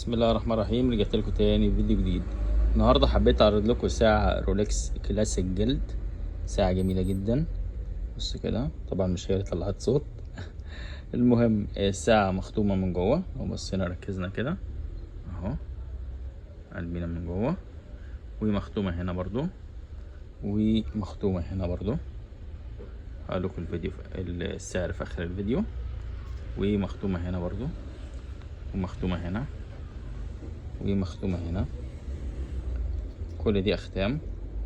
بسم الله الرحمن الرحيم. رجعت لكم تاني بفيديو جديد. النهارده حبيت اعرض لكم ساعه رولكس كلاسيك جلد. ساعه جميله جدا. بص كده، طبعا مش هي اللي طلعت صوت. المهم الساعه مختومه من جوه. لو بصينا ركزنا كده اهو، قلبنا من جوه، ومختومه هنا برضو، ومختومه هنا برضو. هقول لكم الفيديو السعر في اخر الفيديو. ومختومه هنا برضو، ومختومه هنا، ومختومه هنا. كل دي اختام.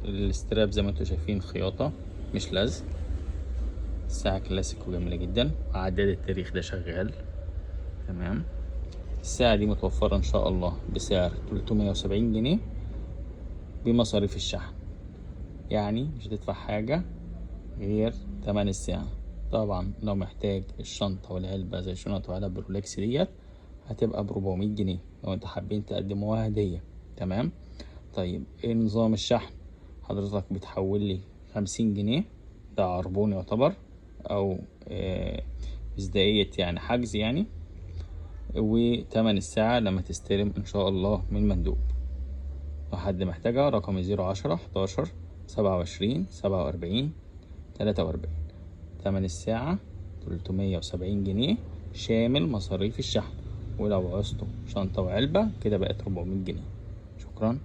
الاستراب زي ما انتم شايفين خياطة مش لزق. الساعة كلاسيك وجميلة جدا، وعداد التاريخ ده شغال تمام. الساعة دي متوفرة ان شاء الله بسعر 370 جنيه بمصاريف الشحن. يعني مش هتدفع حاجة غير تمن الساعة. طبعا لو محتاج الشنطة والعلبة زي شنط وعلب رولكس ديت هتبقى ب400 جنيه لو انت حابين تقدموها هدية. تمام. طيب ايه نظام الشحن؟ حضرتك بتحول لي 50 جنيه، ده عربون يعتبر، او مصداقية يعني حجز يعني، وتمن الساعة لما تستلم ان شاء الله من مندوب. لو حد محتاجها رقم 010 11 27 47 43. تمن الساعة 370 جنيه شامل مصاريف الشحن. ولو عوزتوا شنطة وعلبة كده بقت 400 جنيه. شكرا.